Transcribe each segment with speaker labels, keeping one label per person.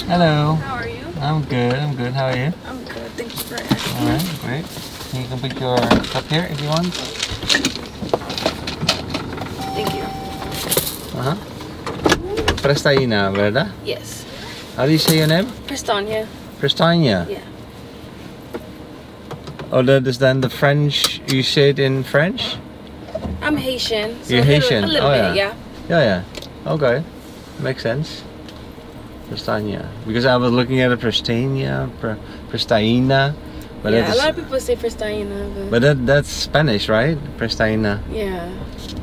Speaker 1: Hello.
Speaker 2: How are you?
Speaker 1: I'm good. I'm good. How are you?
Speaker 2: I'm good. Thank you for asking.
Speaker 1: All right. Great. You can put your cup here if you want.
Speaker 2: Thank you.
Speaker 1: Prestaina, ¿verdad?
Speaker 2: Yes.
Speaker 1: How do you say your name?
Speaker 2: Prestaina.
Speaker 1: Prestaina.
Speaker 2: Yeah.
Speaker 1: Oh, that is then the French. You say it in French?
Speaker 2: I'm Haitian. So
Speaker 1: You're Haitian.
Speaker 2: A little bit, yeah.
Speaker 1: Yeah. Okay. Makes sense. Prestaina. Because I was looking at a Prestaina, Prestaina. But
Speaker 2: Yeah, a lot of people say Prestaina.
Speaker 1: But that's Spanish, right? Prestaina.
Speaker 2: Yeah.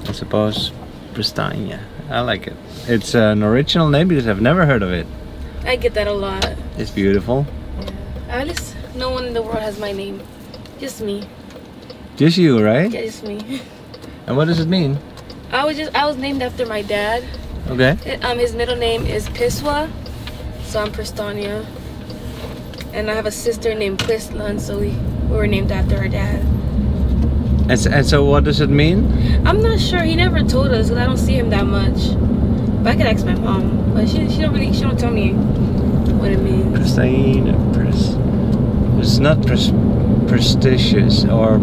Speaker 1: I suppose. Prestaina. I like it. It's an original name because I've never heard of it.
Speaker 2: I get that a lot.
Speaker 1: It's beautiful.
Speaker 2: Yeah. At least no one in the world has my name. Just me.
Speaker 1: Just you, right?
Speaker 2: Yeah, just me.
Speaker 1: And what does it mean?
Speaker 2: I was named after my dad.
Speaker 1: Okay.
Speaker 2: His middle name is Piswa, so I'm Prestaina. And I have a sister named Quislan, so we were named after her dad.
Speaker 1: And so what does it mean?
Speaker 2: I'm not sure. He never told us because I don't see him that much. But I could ask my mom, but she don't tell me what it means.
Speaker 1: Prestaina. It's not prestigious or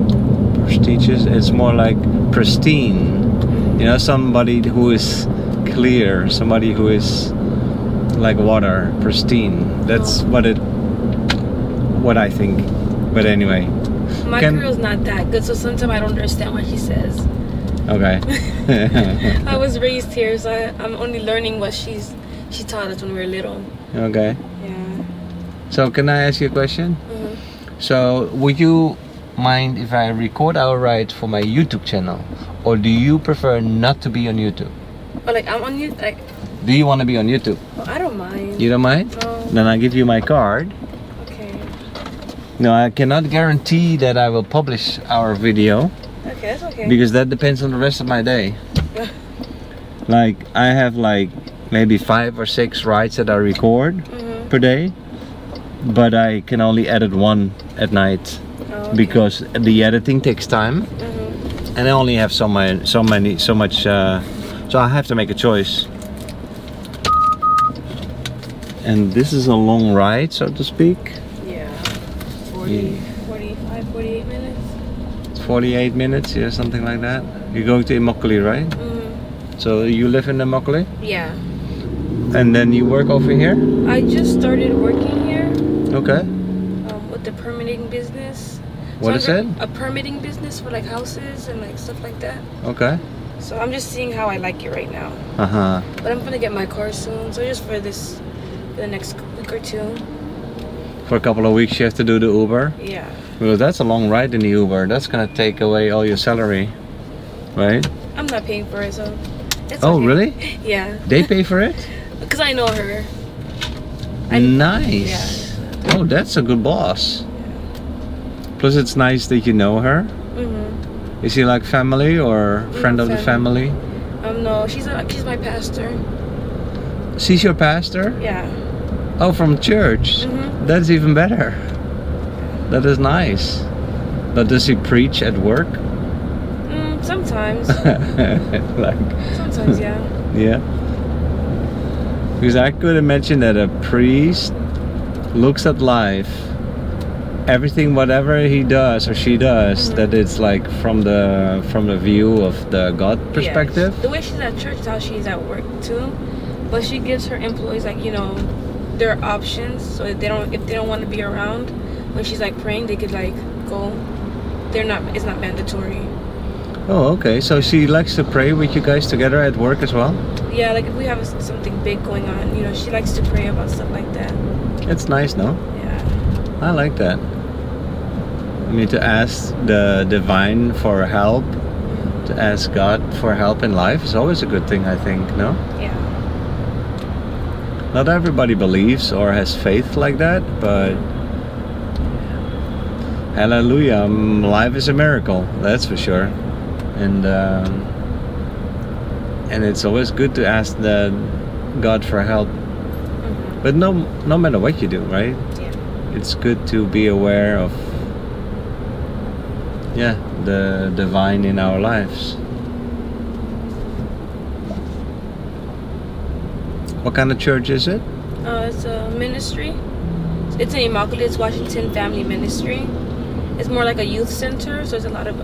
Speaker 1: prestigious. It's more like pristine. You know, somebody who is clear, somebody who is like water, pristine. That's what I think. But anyway,
Speaker 2: my girl's not that good, so sometimes I don't understand what she says.
Speaker 1: Okay.
Speaker 2: I was raised here, so I'm only learning what she taught us when we were little.
Speaker 1: Okay.
Speaker 2: Yeah.
Speaker 1: So can I ask you a question? So would you mind if I record our ride for my YouTube channel, or do you prefer not to be on YouTube?
Speaker 2: But like I'm on YouTube. Like,
Speaker 1: do you want to be on YouTube?
Speaker 2: oh, I don't mind.
Speaker 1: You don't mind?
Speaker 2: No.
Speaker 1: Then I give you my card.
Speaker 2: Okay.
Speaker 1: No, I cannot guarantee that I will publish our video.
Speaker 2: Okay, that's okay.
Speaker 1: Because that depends on the rest of my day. Like I have like maybe 5 or 6 rides that I record per day, but I can only edit one at night because the editing takes time, and I only have so much. So I have to make a choice. And this is a long ride, so to speak.
Speaker 2: Yeah. 45, 48 minutes.
Speaker 1: 48 minutes, yeah, something like that. You're going to Immokalee, right? So you live in Immokalee?
Speaker 2: Yeah.
Speaker 1: And then you work over here?
Speaker 2: I just started working here.
Speaker 1: Okay.
Speaker 2: With the permitting business.
Speaker 1: What is it?
Speaker 2: A permitting business for like houses and like stuff like that.
Speaker 1: Okay.
Speaker 2: So I'm just seeing how I like it right now. But I'm gonna get my car soon, so just for the next week or two.
Speaker 1: For a couple of weeks you have to do the Uber?
Speaker 2: Yeah.
Speaker 1: Well, that's a long ride in the Uber. That's gonna take away all your salary, right?
Speaker 2: I'm not paying for it, so it's
Speaker 1: oh,
Speaker 2: okay.
Speaker 1: really?
Speaker 2: Yeah.
Speaker 1: They pay for it?
Speaker 2: Because I know her.
Speaker 1: Nice.
Speaker 2: Yeah.
Speaker 1: Oh, that's a good boss. Plus it's nice that you know her. Is she like family or friend of the family?
Speaker 2: No, she's my pastor.
Speaker 1: She's your pastor?
Speaker 2: Yeah.
Speaker 1: Oh, from church? That's even better. That is nice. But does he preach at work?
Speaker 2: Sometimes.
Speaker 1: Like,
Speaker 2: sometimes, yeah.
Speaker 1: Yeah. Because I could imagine that a priest looks at life, everything, whatever he does or she does, that it's like from the view of the God perspective.
Speaker 2: Yes. The way she's at church is how she's at work too. But she gives her employees, like, you know, their options, so if they don't want to be around when she's like praying, they could like go. It's not mandatory.
Speaker 1: Oh, okay. So she likes to pray with you guys together at work as well?
Speaker 2: Yeah, like if we have something big going on, you know, she likes to pray about stuff like that.
Speaker 1: It's nice, no?
Speaker 2: Yeah.
Speaker 1: I like that. I mean, to ask the divine for help, to ask God for help in life is always a good thing, I think, no?
Speaker 2: Yeah.
Speaker 1: Not everybody believes or has faith like that, but hallelujah, life is a miracle, that's for sure. And it's always good to ask the God for help. But no matter what you do, right?
Speaker 2: Yeah.
Speaker 1: It's good to be aware of the divine in our lives. What kind of church is it?
Speaker 2: It's a ministry. It's an Immaculate Washington Family Ministry. It's more like a youth center, so there's a lot of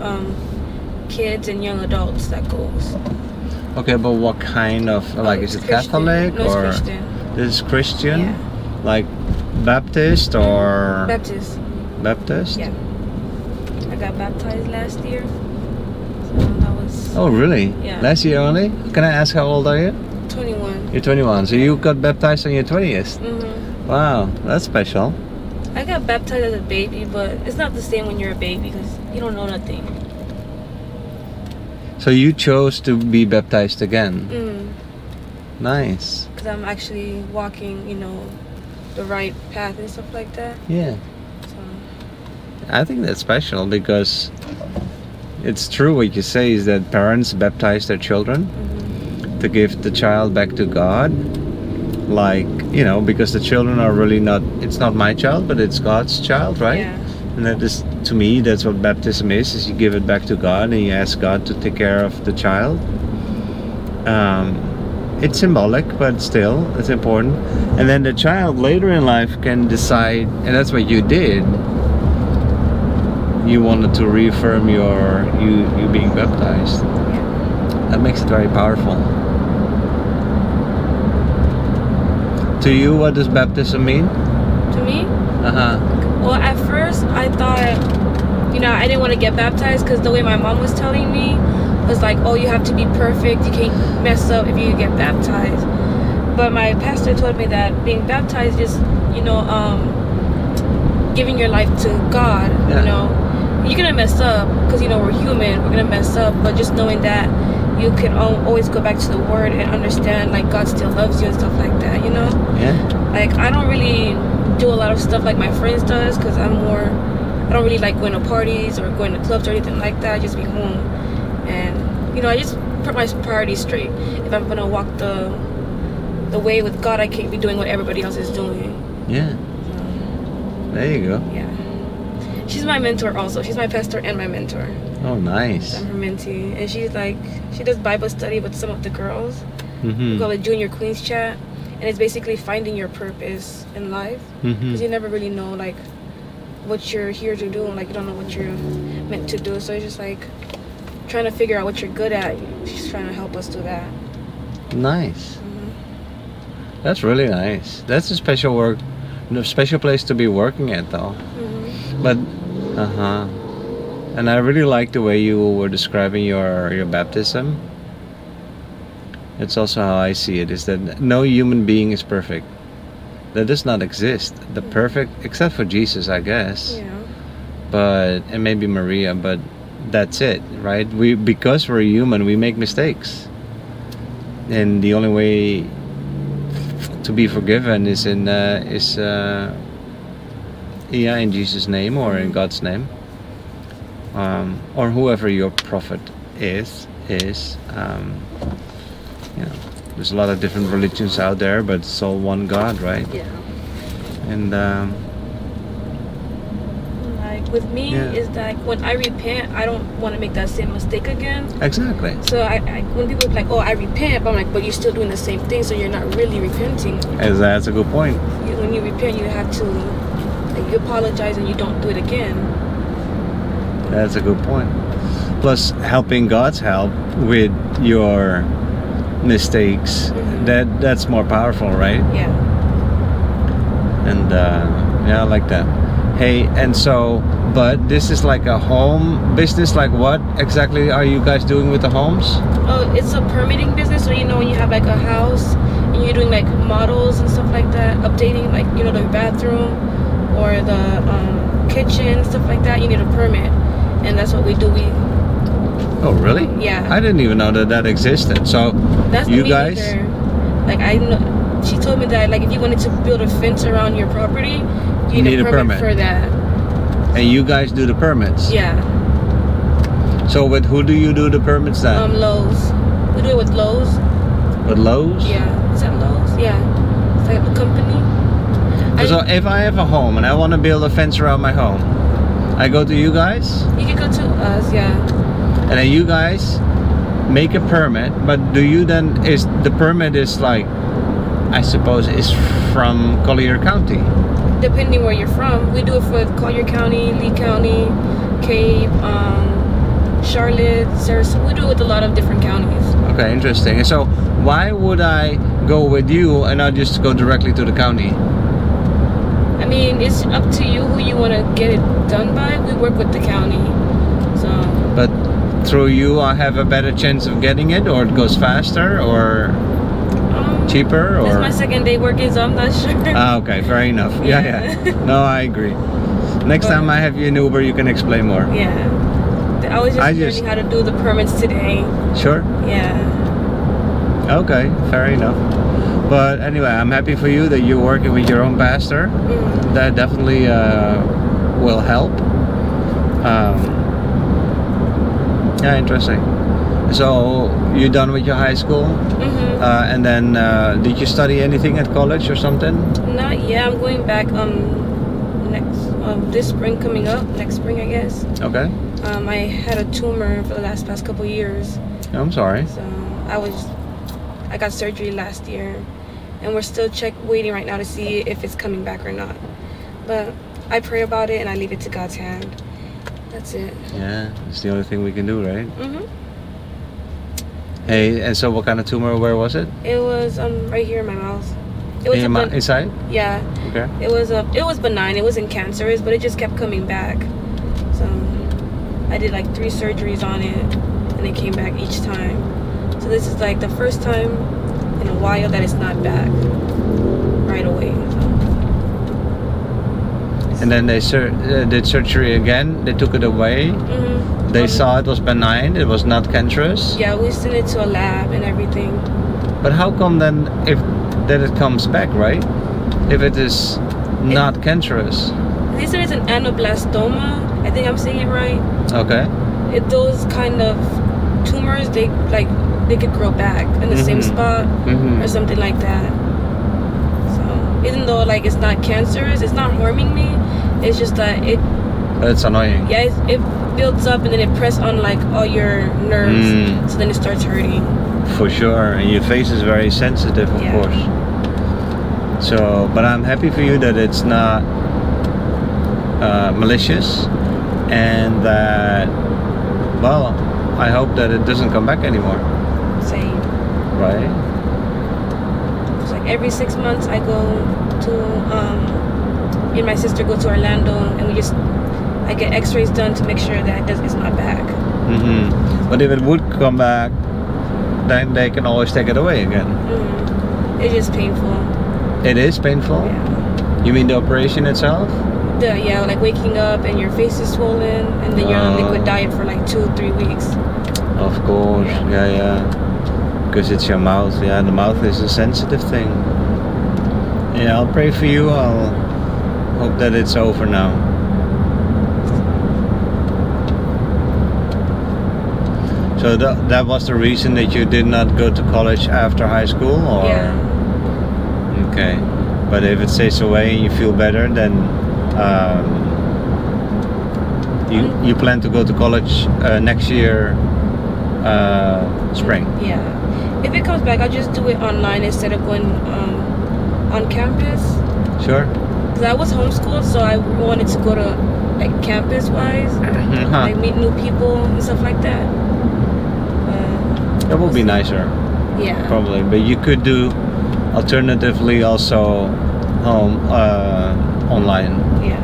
Speaker 2: kids and young adults that goes.
Speaker 1: Okay, but what kind of, like, is it
Speaker 2: Christian.
Speaker 1: Catholic
Speaker 2: No, it's
Speaker 1: or
Speaker 2: Christian.
Speaker 1: this is Christian?
Speaker 2: Yeah.
Speaker 1: Like Baptist or
Speaker 2: Baptist.
Speaker 1: Baptist?
Speaker 2: Yeah. I got baptized last year. So that was
Speaker 1: Oh, really?
Speaker 2: Yeah.
Speaker 1: Last year only? Can I ask how old are you?
Speaker 2: 21.
Speaker 1: You're 21. So you got baptized on your 20th?
Speaker 2: Mm-hmm.
Speaker 1: Wow, that's special.
Speaker 2: I got baptized as a baby, but it's not the same when you're a baby because you don't know nothing.
Speaker 1: So you chose to be baptized again?
Speaker 2: Mm.
Speaker 1: Nice.
Speaker 2: Because I'm actually walking, you know, the right path and stuff like that.
Speaker 1: Yeah.
Speaker 2: So.
Speaker 1: I think that's special because it's true what you say is that parents baptize their children to give the child back to God. Like, you know, because the children are really not, it's not my child, but it's God's child, right?
Speaker 2: Yeah.
Speaker 1: And that is, to me, that's what baptism is you give it back to God and you ask God to take care of the child. It's symbolic, but still, it's important. And then the child later in life can decide, and that's what you did. You wanted to reaffirm you being baptized.
Speaker 2: Yeah.
Speaker 1: That makes it very powerful. To you, what does baptism mean?
Speaker 2: To me?
Speaker 1: Uh-huh.
Speaker 2: Well, at first, I thought, you know, I didn't want to get baptized because the way my mom was telling me was like, oh, you have to be perfect. You can't mess up if you get baptized. But my pastor told me that being baptized is, you know, giving your life to God.
Speaker 1: Yeah.
Speaker 2: You know, you're going to mess up because, you know, we're human. We're going to mess up. But just knowing that you can always go back to the Word and understand, like, God still loves you and stuff like that, you know?
Speaker 1: Yeah.
Speaker 2: Like, I don't really do a lot of stuff like my friends does because I don't really like going to parties or going to clubs or anything like that. I just be home and, you know, I just put my priorities straight. If I'm gonna walk the way with God, I can't be doing what everybody else is doing.
Speaker 1: Yeah.
Speaker 2: So,
Speaker 1: There you go.
Speaker 2: yeah. She's my mentor also. She's my pastor and my mentor.
Speaker 1: Oh, nice.
Speaker 2: I'm her mentee, and she's like, she does Bible study with some of the girls.
Speaker 1: Mm-hmm.
Speaker 2: We call it Junior Queens Chat, and it's basically finding your purpose in life because you never really know like what you're here to do, and like you don't know what you're meant to do. So it's just like trying to figure out what you're good at. She's trying to help us do that.
Speaker 1: Nice. That's really nice. That's a special work, a special place to be working at, though. But and I really like the way you were describing your baptism. It's also how I see it, is that no human being is perfect. That does not exist. The perfect, except for Jesus, I guess.
Speaker 2: Yeah.
Speaker 1: But, and maybe Maria, but that's it, right? Because we're human, we make mistakes. And the only way to be forgiven is in Jesus' name or in God's name. Or whoever your prophet is. You know, there's a lot of different religions out there, but it's all one God, right?
Speaker 2: Yeah.
Speaker 1: And
Speaker 2: like with me, is that when I repent, I don't want to make that same mistake again.
Speaker 1: exactly.
Speaker 2: So I when people are like, oh, I repent, but I'm like, but you're still doing the same thing, so you're not really repenting.
Speaker 1: As that's a good point.
Speaker 2: When you repent, you have to, like, you apologize and you don't do it again.
Speaker 1: That's a good point. Plus, helping God's help with your mistakes, that's more powerful, right?
Speaker 2: Yeah.
Speaker 1: And yeah, I like that. Hey, and so, but this is like a home business. Like, what exactly are you guys doing with the homes?
Speaker 2: Oh, it's a permitting business. So, you know, when you have like a house and you're doing like models and stuff like that, updating, like, you know, the bathroom or the kitchen, stuff like that, you need a permit. And that's what we do.
Speaker 1: Oh, really?
Speaker 2: Yeah.
Speaker 1: I didn't even know that existed. So
Speaker 2: That's
Speaker 1: you
Speaker 2: me
Speaker 1: guys
Speaker 2: either. Like, I know, she told me that, like, if you wanted to build a fence around your property, you need a permit for that.
Speaker 1: And you guys do the permits?
Speaker 2: Yeah.
Speaker 1: So with who do you do the permits then?
Speaker 2: Lowe's. We do it with Lowe's.
Speaker 1: With Lowe's?
Speaker 2: Yeah. Is that Lowe's? Yeah. It's like a company.
Speaker 1: So if I have a home and I want to build a fence around my home, I go to you guys?
Speaker 2: You can go to us, yeah.
Speaker 1: And then you guys make a permit, but do you then, is the permit is like I suppose, is from Collier County.
Speaker 2: Depending where you're from. We do it for Collier County, Lee County, Cape, Charlotte, Sarasota. We do it with a lot of different counties.
Speaker 1: Okay, interesting. And so why would I go with you and not just go directly to the county?
Speaker 2: I mean, it's up to you who you want to get it done by. We work with the county, so.
Speaker 1: But through you, I have a better chance of getting it, or it goes faster, or cheaper, or.
Speaker 2: This is my second day working, so I'm not sure.
Speaker 1: Ah, okay, fair enough. Yeah. No, I agree. Next time I have you in Uber, you can explain more.
Speaker 2: Yeah. I was just learning how to do the permits today.
Speaker 1: Sure.
Speaker 2: Yeah.
Speaker 1: Okay, fair enough. But anyway, I'm happy for you that you're working with your own pastor. That definitely will help. Yeah, interesting. So you're done with your high school, and then did you study anything at college or something?
Speaker 2: Not yet. I'm going back this spring coming up. Next spring, I guess.
Speaker 1: Okay.
Speaker 2: I had a tumor for the past couple years.
Speaker 1: I'm sorry.
Speaker 2: So I got surgery last year, and we're still waiting right now to see if it's coming back or not. But I pray about it and I leave it to God's hand. That's it. Yeah,
Speaker 1: it's the only thing we can do, right? Hey, and so what kind of tumor? Where was it?
Speaker 2: It was right here in my mouth. It was
Speaker 1: inside?
Speaker 2: Yeah.
Speaker 1: Okay.
Speaker 2: It was benign. It wasn't cancerous, but it just kept coming back. So I did like 3 surgeries on it, and it came back each time. So this is like the first time in a while that it's not back right away.
Speaker 1: And then they did surgery again. They took it away. They saw it was benign. It was not cancerous.
Speaker 2: Yeah, we sent it to a lab and everything.
Speaker 1: But how come then that it comes back, right? If it is not cancerous.
Speaker 2: They said it's an anablastoma. I think I'm saying it right.
Speaker 1: Okay.
Speaker 2: Those kind of tumors, they could grow back in the same spot or something like that. So even though like it's not cancerous, it's not harming me. It's just that
Speaker 1: But it's annoying.
Speaker 2: Yeah, it builds up and then it presses on like all your nerves, so then it starts hurting.
Speaker 1: For sure, and your face is very sensitive, of course. So, but I'm happy for you that it's not malicious, and that, well, I hope that it doesn't come back anymore.
Speaker 2: Same.
Speaker 1: Right?
Speaker 2: It's like every 6 months I go to, me and my sister go to Orlando, and I get x-rays done to make sure that it's not back.
Speaker 1: But if it would come back, then they can always take it away again.
Speaker 2: It's just painful.
Speaker 1: It is painful?
Speaker 2: Yeah.
Speaker 1: You mean the operation itself?
Speaker 2: Yeah, like waking up and your face is swollen, and then you're on a liquid diet for like 2-3 weeks.
Speaker 1: Of course, yeah. Because it's your mouth. Yeah, the mouth is a sensitive thing. Yeah, I'll pray for you. I'll hope that it's over now. So that was the reason that you did not go to college after high school, or?
Speaker 2: Yeah.
Speaker 1: Okay, but if it stays away and you feel better, then you plan to go to college next year, spring.
Speaker 2: Yeah. If it comes back, I'll just do it online instead of going on campus.
Speaker 1: Sure.
Speaker 2: Because I was homeschooled, so I wanted to go to like campus-wise, like meet new people and stuff like that.
Speaker 1: That would be nicer.
Speaker 2: Yeah.
Speaker 1: Probably, but you could do alternatively also online.
Speaker 2: Yeah.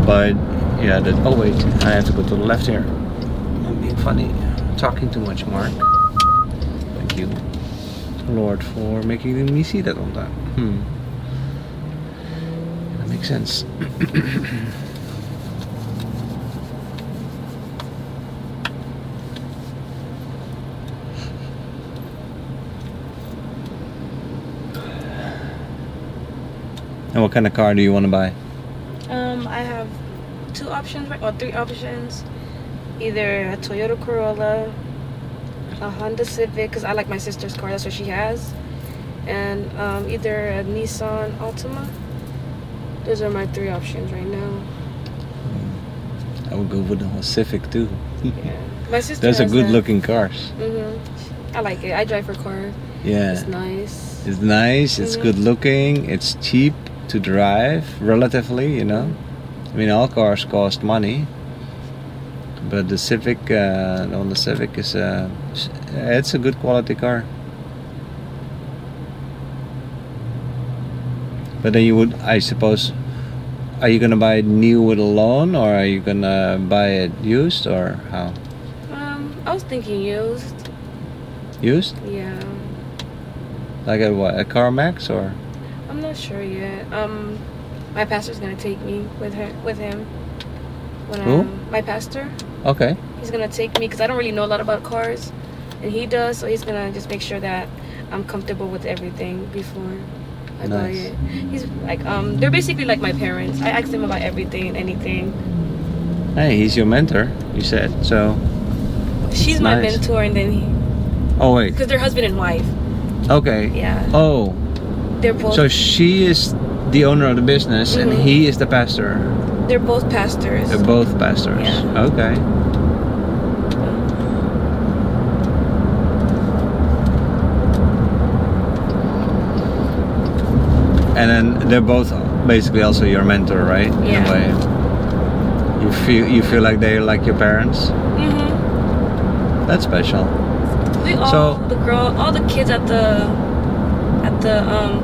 Speaker 1: But yeah, oh wait, I have to go to the left here. I'm being funny, talking too much, Mark. Thank you, Lord, for making me see that on time. That makes sense. And what kind of car do you want to buy?
Speaker 2: I have 2 options, or 3 options. Either a Toyota Corolla, a Honda Civic, because I like my sister's car, that's what she has, and either a Nissan Altima. Those are my 3 options right now.
Speaker 1: I would go with the Civic too.
Speaker 2: Yeah. My sister
Speaker 1: Those are
Speaker 2: has
Speaker 1: good looking cars.
Speaker 2: I like it. I drive her car.
Speaker 1: Yeah.
Speaker 2: It's nice.
Speaker 1: It's nice, it's good looking, it's cheap to drive, relatively, you know. I mean, all cars cost money. But the Civic, on the Civic is, it's a good quality car. But then you would, I suppose, are you gonna buy it new with a loan, or are you gonna buy it used, or how?
Speaker 2: I was thinking used.
Speaker 1: Used?
Speaker 2: Yeah.
Speaker 1: Like at what? At CarMax, or?
Speaker 2: I'm not sure yet. My pastor's gonna take me with him. When
Speaker 1: Who?
Speaker 2: My pastor.
Speaker 1: Okay.
Speaker 2: He's gonna take me because I don't really know a lot about cars, and he does. So he's gonna just make sure that I'm comfortable with everything before I buy it. He's like, they're basically like my parents. I ask them about everything and anything.
Speaker 1: Hey, he's your mentor, you said, so.
Speaker 2: She's my mentor, and then he.
Speaker 1: Oh wait.
Speaker 2: Because they're husband and wife.
Speaker 1: Okay.
Speaker 2: Yeah.
Speaker 1: Oh.
Speaker 2: They're both.
Speaker 1: So she is the owner of the business, and he is the pastor.
Speaker 2: They're both pastors.
Speaker 1: They're both pastors.
Speaker 2: Yeah.
Speaker 1: Okay. And then they're both basically also your mentor, right?
Speaker 2: Yeah.
Speaker 1: In a way. You feel like they're like your parents. That's special.
Speaker 2: We all all the kids at the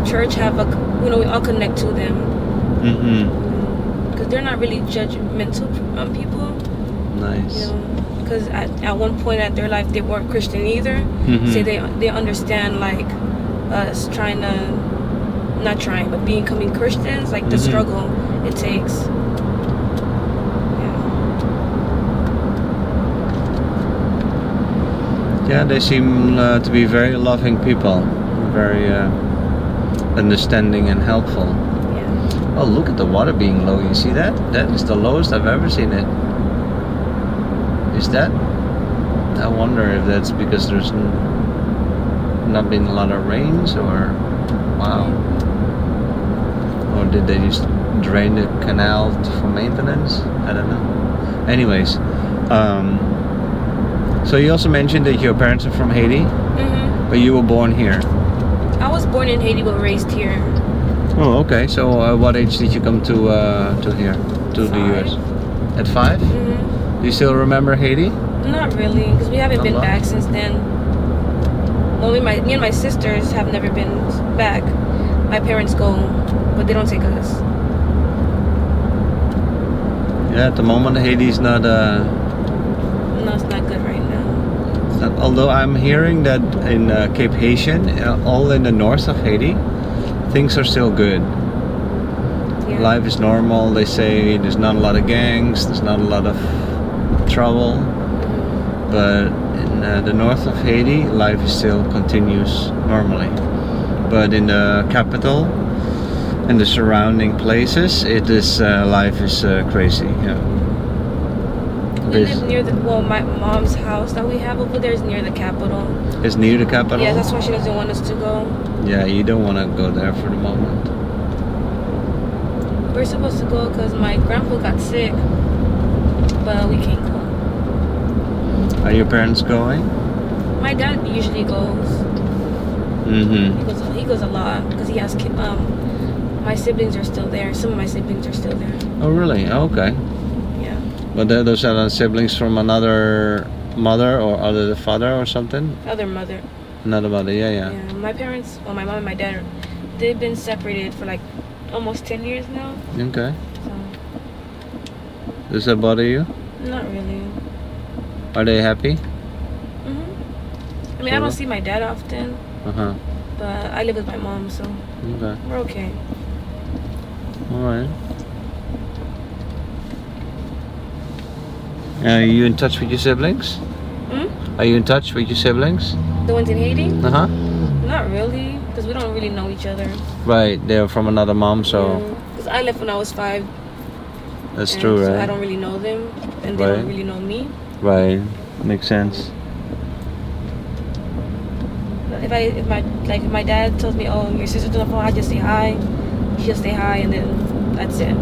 Speaker 2: church have we all connect to them. Because they're not really judgmental people.
Speaker 1: Nice.
Speaker 2: You know, because at one point at their life they weren't Christian either. So they understand like us trying to. Not trying, but becoming Christians, like the struggle it takes.
Speaker 1: Yeah, they seem to be very loving people, very understanding and helpful.
Speaker 2: Yeah.
Speaker 1: Oh, look at the water being low. You see that? That is the lowest I've ever seen it. Is that? I wonder if that's because there's not been a lot of rains, or wow. Or did they just drain the canal for maintenance? I don't know. Anyways, so you also mentioned that your parents are from Haiti, but you were born here.
Speaker 2: I was born in Haiti but raised here.
Speaker 1: Oh, okay. So what age did you come to here, to the US? At 5? Do you still remember Haiti?
Speaker 2: Not really, because we haven't been back since then. Well, me and my sisters have never been back. My parents go, but they don't take us.
Speaker 1: Yeah, at the moment Haiti's not.
Speaker 2: No, it's not good right now.
Speaker 1: It's not, although I'm hearing that in Cape Haitian, all in the north of Haiti, things are still good. Yeah. Life is normal. They say there's not a lot of gangs, there's not a lot of trouble, but in the north of Haiti, life still continues normally. But in the capital and the surrounding places, it is life is crazy. Yeah.
Speaker 2: We live near my mom's house that we have over there is near the capital.
Speaker 1: It's near the capital?
Speaker 2: Yeah, that's why she doesn't want us to go.
Speaker 1: Yeah, you don't want to go there for the moment.
Speaker 2: We're supposed to go because my grandpa got sick, but we can't go.
Speaker 1: Are your parents going?
Speaker 2: My dad usually goes. He goes a lot because he has kids. My siblings are still there. Some of my siblings are still there.
Speaker 1: Oh, really? Oh, okay.
Speaker 2: Yeah.
Speaker 1: But those are siblings from another mother or other father or something?
Speaker 2: Other mother.
Speaker 1: Another mother, yeah.
Speaker 2: Yeah. My parents, well, my mom and my dad, they've been separated for like almost 10 years now.
Speaker 1: Okay.
Speaker 2: So.
Speaker 1: Does that bother you?
Speaker 2: Not really.
Speaker 1: Are they happy?
Speaker 2: I mean, I don't see my dad often. But I live with my mom, so we're okay.
Speaker 1: Alright. Are you in touch with your siblings? Are you in touch with your siblings?
Speaker 2: The ones in Haiti?
Speaker 1: Not
Speaker 2: really, because we don't really know each other.
Speaker 1: Right, they're from another mom, so...
Speaker 2: Because I left when I was 5.
Speaker 1: That's true, right?
Speaker 2: So I don't really know them, and they don't really know me.
Speaker 1: Right, makes sense.
Speaker 2: If my dad tells me, oh, your sister's on the phone, I just say hi. She just say hi, and then that's it.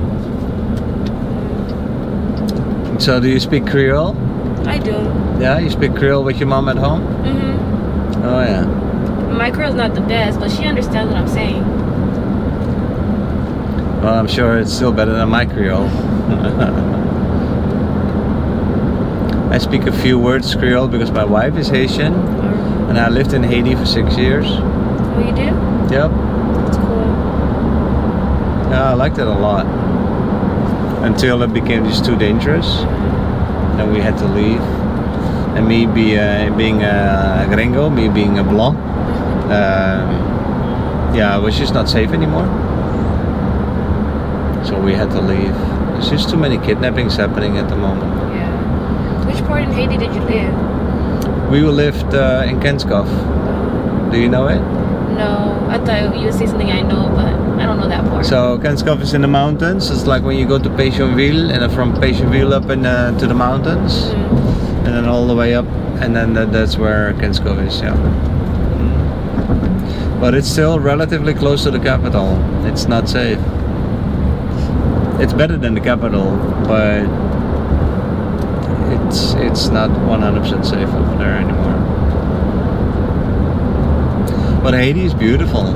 Speaker 1: So do you speak Creole?
Speaker 2: I do.
Speaker 1: Yeah, you speak Creole with your mom at home? Oh yeah.
Speaker 2: My Creole's not the best, but she understands what I'm saying.
Speaker 1: Well, I'm sure it's still better than my Creole. I speak a few words Creole because my wife is Haitian, and I lived in Haiti for 6 years.
Speaker 2: Oh, you did?
Speaker 1: Yep.
Speaker 2: That's cool.
Speaker 1: Yeah, I liked it a lot. Until it became just too dangerous, and we had to leave. And me being a gringo, me being a blanc, yeah, it was just not safe anymore. So we had to leave. There's just too many kidnappings happening at the moment.
Speaker 2: Yeah. Which part in Haiti did you live?
Speaker 1: We lived in Kenskov. Do you know it?
Speaker 2: No, I thought you would say something I know, but I don't know that part.
Speaker 1: So Kenskov is in the mountains. It's like when you go to Pétionville, and then from Pétionville up to the mountains, and then all the way up, and then that's where Kenskov is. Yeah. But it's still relatively close to the capital. It's not safe. It's better than the capital, but it's not 100% safe over there anymore. But Haiti is beautiful,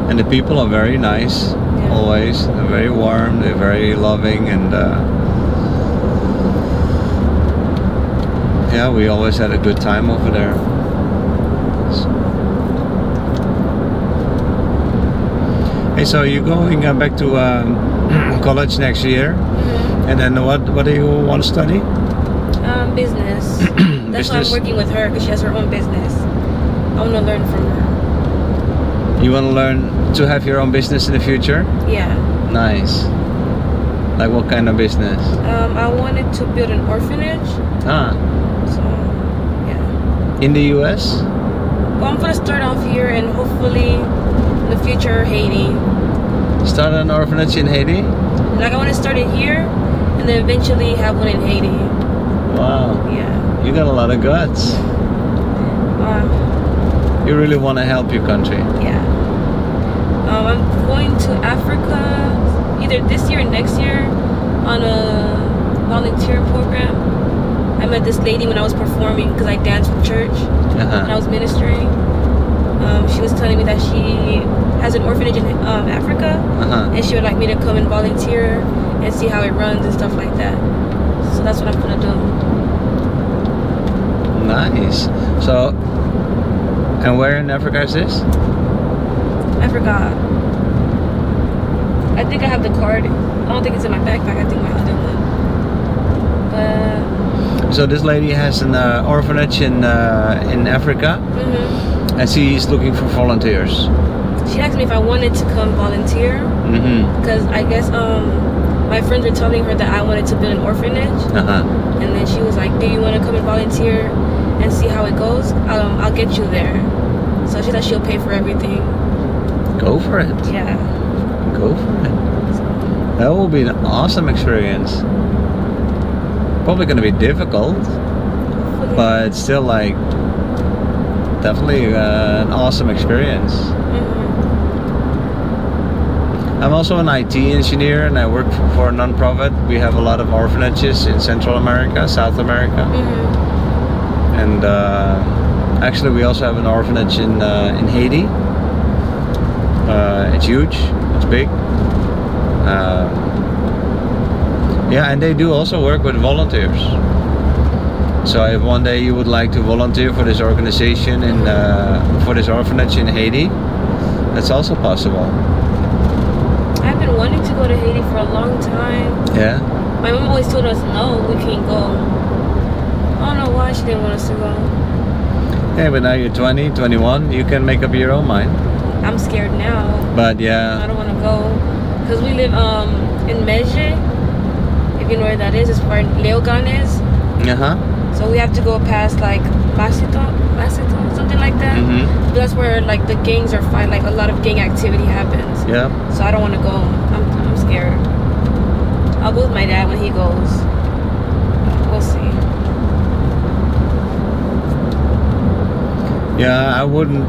Speaker 1: and the people are very nice. Yeah. Always, they're very warm, they're very loving, and yeah, we always had a good time over there. Hey, so you're going back to college next year, and then what do you want to study?
Speaker 2: Business. That's why I'm working with her, because she has her own business. I want to learn from her.
Speaker 1: You want to learn to have your own business in the future?
Speaker 2: Yeah.
Speaker 1: Nice. Like what kind of business?
Speaker 2: I wanted to build an orphanage.
Speaker 1: Ah.
Speaker 2: So, yeah.
Speaker 1: In the US?
Speaker 2: Well, I'm gonna start off here, and hopefully in the future Haiti.
Speaker 1: Start an orphanage in Haiti?
Speaker 2: Like, I want to start it here, and then eventually have one in Haiti.
Speaker 1: Wow.
Speaker 2: Yeah.
Speaker 1: You got a lot of guts. You really want to help your country.
Speaker 2: Yeah. I'm going to Africa either this year or next year on a volunteer program. I met this lady when I was performing, because I danced for church and I was ministering. She was telling me that she has an orphanage in Africa, and she would like me to come and volunteer and see how it runs and stuff like that. So that's what I'm gonna do.
Speaker 1: Nice. So, and where in Africa is this?
Speaker 2: I forgot. I think I have the card. I don't think it's in my backpack. I think my other one. But
Speaker 1: so this lady has an orphanage in Africa, and she's looking for volunteers.
Speaker 2: She asked me if I wanted to come volunteer, because I guess my friends were telling her that I wanted to build an orphanage, and then she was like, "Do you want to come and volunteer and see how it goes? I'll get you there." So she said she'll pay for everything.
Speaker 1: Go for it.
Speaker 2: Yeah.
Speaker 1: Go for it. That will be an awesome experience. Probably going to be difficult, but still, like, definitely an awesome experience. I'm also an IT engineer, and I work for a non-profit. We have a lot of orphanages in Central America, South America, and actually we also have an orphanage in Haiti. It's huge, it's big. Yeah, and they do also work with volunteers. So if one day you would like to volunteer for this organization and for this orphanage in Haiti, that's also possible.
Speaker 2: I've been wanting to go to Haiti for a long time.
Speaker 1: Yeah?
Speaker 2: My mom always told us, no, we can't go. I don't know why she didn't want us to go.
Speaker 1: Yeah, but now you're 20, 21, you can make up your own mind.
Speaker 2: I'm scared now.
Speaker 1: But yeah.
Speaker 2: I don't want to go. Because we live in Meje. If you know where that is, it's where Leogan is. So we have to go past like Masito, something like that. But that's where like the gangs are fighting, like a lot of gang activity happens.
Speaker 1: Yeah.
Speaker 2: So I don't want to go. I'm scared. I'll go with my dad when he goes. We'll see.
Speaker 1: Yeah, I wouldn't.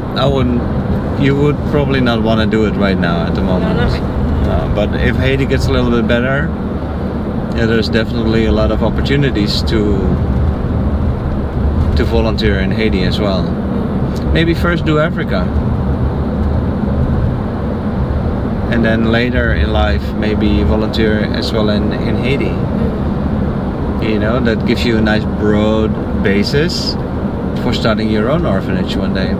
Speaker 1: You would probably not want to do it right now at the moment.
Speaker 2: No, not right now.
Speaker 1: No, but if Haiti gets a little bit better, yeah, there's definitely a lot of opportunities to volunteer in Haiti as well. maybe first do Africa. And then later in life, maybe volunteer as well in Haiti. You know, that gives you a nice broad basis for starting your own orphanage one day.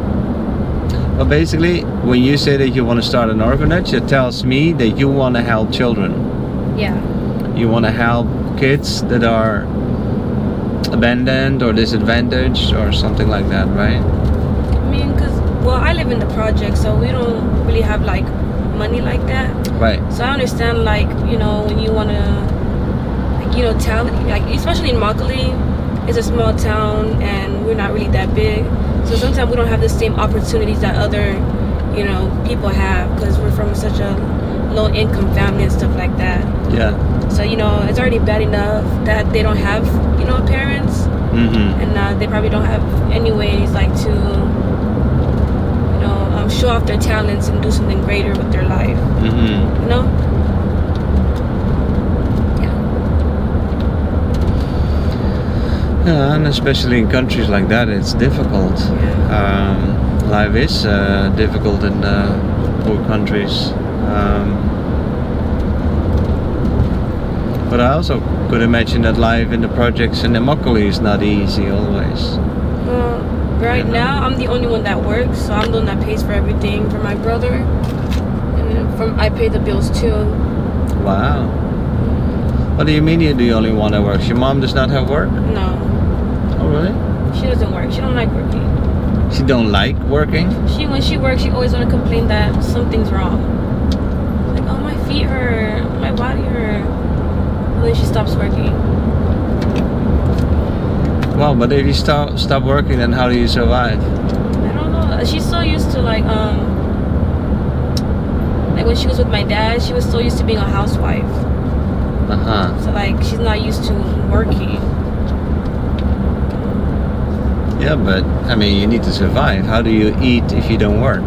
Speaker 1: But basically, when you say that you want to start an orphanage, it tells me that you want to help children.
Speaker 2: Yeah.
Speaker 1: You want to help kids that are abandoned or disadvantaged or something like that, right?
Speaker 2: I mean, well, I live in the project, so we don't really have like money like that.
Speaker 1: Right.
Speaker 2: So I understand, like, you know, when you want to, like, you know, like, especially in Makali, it's a small town and we're not really that big. So sometimes we don't have the same opportunities that other, you know, people have because we're from such a low income family and stuff like that.
Speaker 1: Yeah.
Speaker 2: So, you know, it's already bad enough that they don't have, you know, parents. And they probably don't have any ways, like, to, you know, show off their talents and do something greater with their life. You know?
Speaker 1: Yeah, and especially in countries like that, it's difficult. Life is difficult in poor countries. But I also could imagine that life in the projects in Immokalee is not easy always.
Speaker 2: Well, right now I'm the only one that works, so I'm the one that pays for everything for my brother, and I pay the bills too.
Speaker 1: Wow. What do you mean you're the only one that works? Your mom does not have work?
Speaker 2: No.
Speaker 1: Oh really?
Speaker 2: She doesn't work. She don't like working.
Speaker 1: She don't like working?
Speaker 2: When she works, she always want to complain that something's wrong. Like, oh, my feet hurt, my body hurt. And then she stops working.
Speaker 1: Well, but if you stop working, then how do you survive?
Speaker 2: I don't know. She's so used to like when she was with my dad, she was so used to being a housewife. So like she's not used to working.
Speaker 1: Yeah, but I mean, you need to survive. How do you eat if you don't work?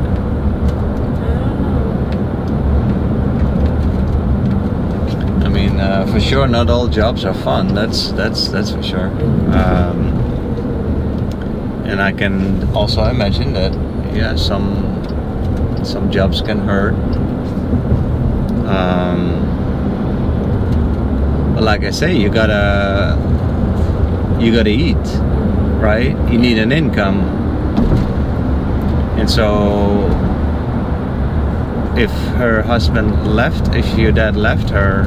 Speaker 1: I mean, for sure, not all jobs are fun. That's for sure. And I can also imagine that, yeah, some jobs can hurt. But like I say, you gotta eat, right? You need an income. And so if her husband left, if your dad left her,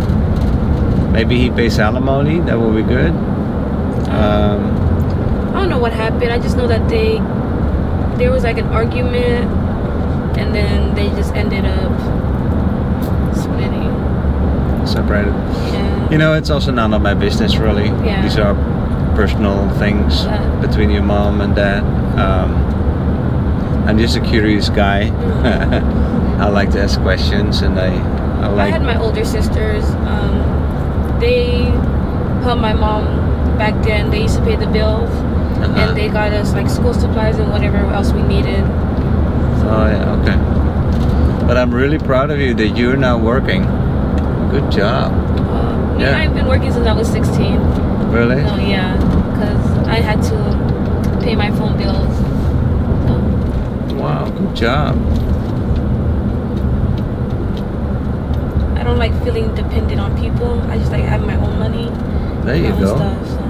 Speaker 1: maybe he pays alimony, that would be good.
Speaker 2: I don't know what happened. I just know that there was like an argument, and then they just ended up splitting.
Speaker 1: Separated.
Speaker 2: Yeah.
Speaker 1: You know, it's also none of my business really.
Speaker 2: Yeah.
Speaker 1: These are personal things between your mom and dad. I'm just a curious guy. I like to ask questions, and I
Speaker 2: had my older sisters. They helped my mom back then. They used to pay the bills, and they got us like school supplies and whatever else we needed. So.
Speaker 1: Oh yeah, okay. But I'm really proud of you that you're now working. Good job.
Speaker 2: Yeah, I've been working since I was 16.
Speaker 1: Really?
Speaker 2: So yeah, because I had to pay my phone bills. So.
Speaker 1: Wow, good job.
Speaker 2: I don't like feeling dependent on people. I just like having my own money.
Speaker 1: There you go.
Speaker 2: Stuff, so.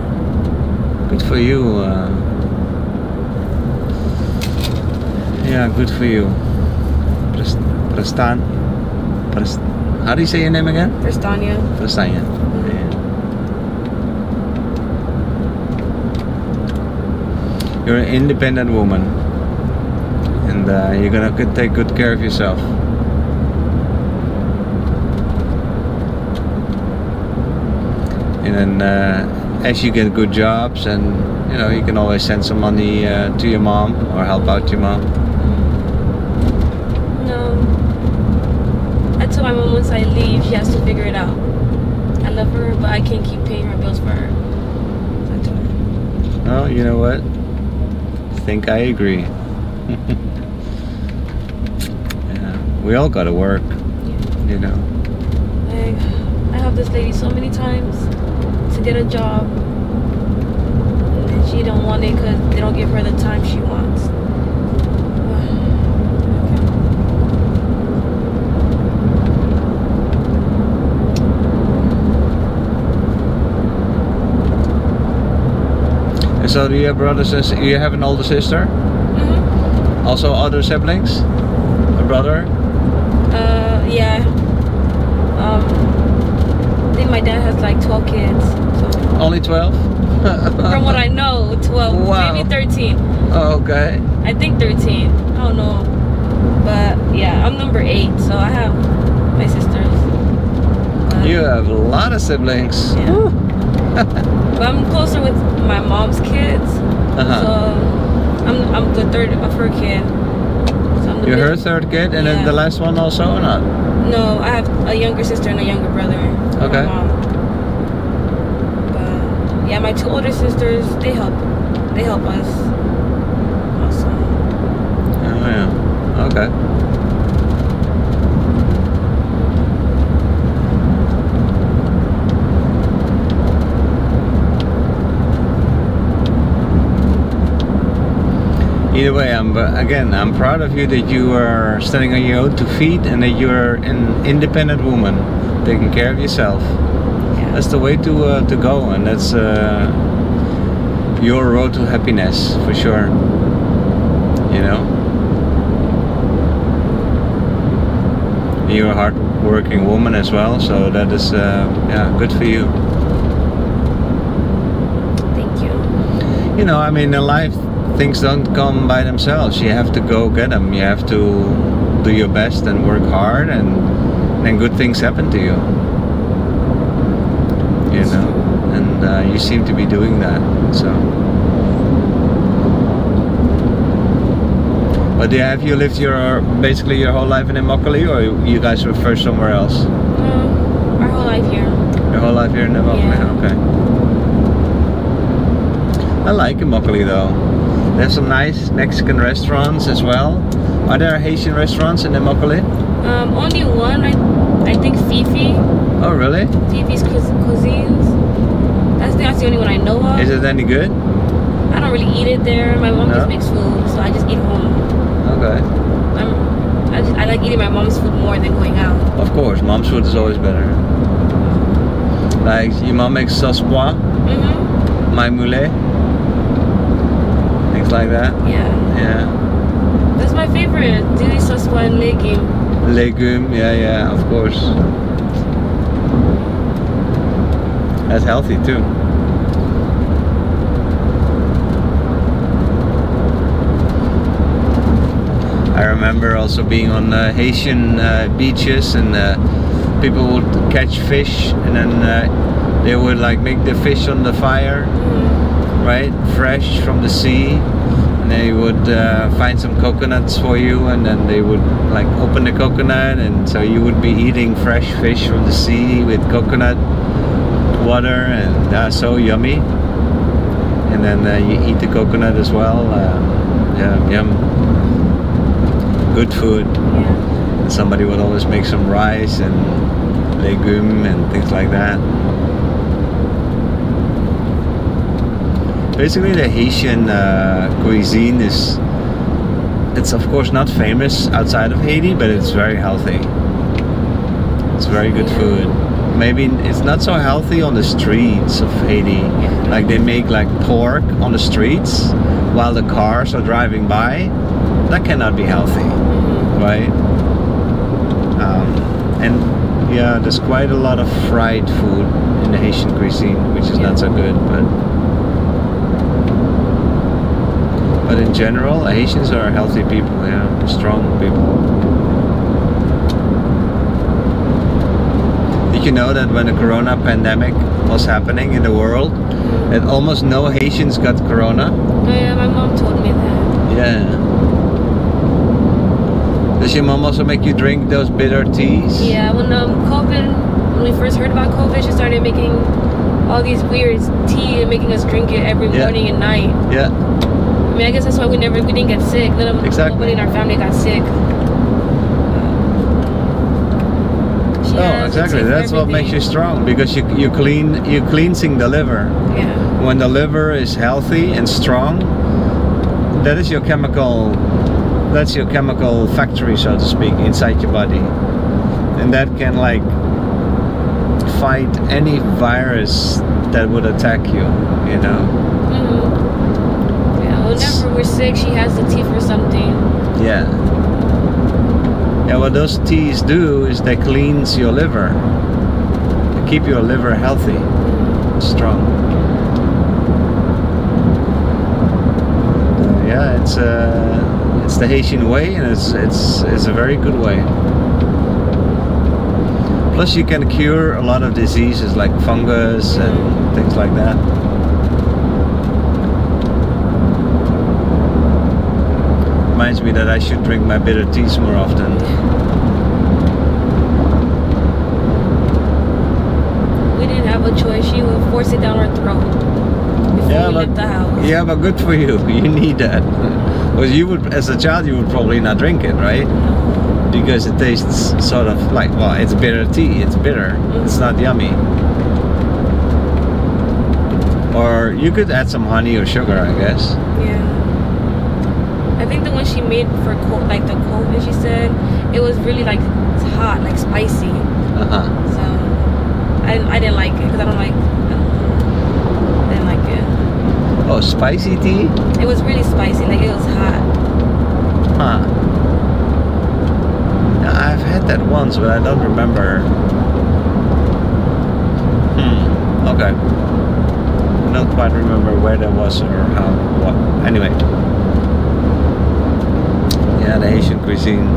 Speaker 1: Good for you. Yeah, good for you. How do you say your name again?
Speaker 2: Prestaina.
Speaker 1: Prestaina. Yeah. You're an independent woman, and you're gonna take good care of yourself. And then as you get good jobs, and you know, you can always send some money to your mom or help out your mom.
Speaker 2: No, I told my mom once I leave, she has to figure it out. I love her, but I can't keep paying her bills for her. So I told her.
Speaker 1: Oh, you know what? I think I agree. Yeah, we all gotta work. Yeah. You know.
Speaker 2: I helped this lady so many times to get a job, and she don't want it because they don't give her the time she wants.
Speaker 1: So do you have brothers and you have an older sister?
Speaker 2: Mm-hmm.
Speaker 1: Also other siblings? A brother?
Speaker 2: Yeah. I think my dad has like 12 kids. So.
Speaker 1: Only 12?
Speaker 2: From what I know, 12,
Speaker 1: wow.
Speaker 2: maybe 13.
Speaker 1: Oh, okay.
Speaker 2: I think 13. I don't know. But yeah, I'm number 8, so I have my sisters. But,
Speaker 1: you have a lot of siblings.
Speaker 2: Yeah. But I'm closer with my mom's kids. So I'm the third of her kid. So I'm the
Speaker 1: You're her third kid, and then the last one also, or not?
Speaker 2: No, I have a younger sister and a younger brother.
Speaker 1: Okay.
Speaker 2: My mom. But yeah, my 2 older sisters, they help us. Awesome.
Speaker 1: Oh yeah. Okay. Either way, I'm proud of you that you are standing on your own 2 feet and that you're an independent woman, taking care of yourself.
Speaker 2: Yeah.
Speaker 1: That's the way to go, and that's your road to happiness for sure. You know, you're a hard-working woman as well, so that is yeah, good for you.
Speaker 2: Thank you.
Speaker 1: You know, I mean, in life, things don't come by themselves. You have to go get them. You have to do your best and work hard, and good things happen to you. You know, and you seem to be doing that. So, but have you lived basically your whole life in Immokalee, or you guys were first somewhere else?
Speaker 2: Our whole life here.
Speaker 1: Your whole life here in Immokalee.
Speaker 2: Yeah.
Speaker 1: Okay. I like Immokalee though. There's some nice Mexican restaurants as well. Are there Haitian restaurants in Immokalee?
Speaker 2: Only one, I think Fifi.
Speaker 1: Oh really?
Speaker 2: Fifi's Cuisines. That's the only one I know of.
Speaker 1: Is it any good?
Speaker 2: I don't really eat it there. My mom just makes food, so I just eat home.
Speaker 1: Okay.
Speaker 2: I like eating my mom's food more than going out.
Speaker 1: Of course, mom's food is always better. Like your mom makes sauce pois, maimoulet, things like that.
Speaker 2: Yeah.
Speaker 1: Yeah.
Speaker 2: That's my favorite. Dili sauce pois and legume.
Speaker 1: Legume, yeah, of course. That's healthy too. I remember also being on Haitian beaches, and people would catch fish, and then they would like make the fish on the fire, right, fresh from the sea, and they would find some coconuts for you, and then they would like open the coconut, and so you would be eating fresh fish from the sea with coconut water, and that's so yummy. And then you eat the coconut as well. Yeah, yum. Good food.
Speaker 2: Yeah.
Speaker 1: Somebody would always make some rice and legume and things like that. Basically, the Haitian cuisine it's of course not famous outside of Haiti, but it's very healthy. It's very good food. Maybe it's not so healthy on the streets of Haiti. Like they make like pork on the streets while the cars are driving by. That cannot be healthy, right? And yeah, there's quite a lot of fried food in the Haitian cuisine, which is not so good, but in general, Haitians are healthy people, yeah, strong people. Did you know that when the corona pandemic was happening in the world, that almost no Haitians got corona?
Speaker 2: Oh yeah, my mom told me that.
Speaker 1: Yeah. Does your mom also make you drink those bitter teas?
Speaker 2: Yeah, when we first heard about COVID, she started making all these weird tea and making us drink it every morning and night. Yeah. I mean, I guess that's why we didn't get sick. Nobody in our family got sick.
Speaker 1: Oh, exactly. That's what makes you strong, because you're cleansing the liver.
Speaker 2: Yeah.
Speaker 1: When the liver is healthy and strong, that's your chemical factory, so to speak, inside your body, and that can like fight any virus that would attack you. You know. it's
Speaker 2: whenever we're sick, she has the tea for something.
Speaker 1: yeah. Yeah, what those teas do is they cleanse your liver. They keep your liver healthy, strong. Yeah, it's the Haitian way, and it's a very good way. Plus, you can cure a lot of diseases like fungus and things like that. Reminds me that I should drink my bitter teas more often.
Speaker 2: We didn't have a choice. She would force it down our throat before we left the house.
Speaker 1: Yeah, but good for you. You need that. Because you would, as a child, you would probably not drink it, right? Because it tastes sort of like, well, it's bitter tea. It's bitter. It's not yummy. Or you could add some honey or sugar, I guess.
Speaker 2: Yeah. I think the one she made for like the COVID, she said it was really like hot, like spicy. So I didn't like it because I didn't like it.
Speaker 1: Oh, spicy tea?
Speaker 2: It was really spicy, like it was hot.
Speaker 1: I've had that once, but I don't remember. Okay. I don't quite remember where that was or how, what. Anyway. Yeah, the Asian cuisine.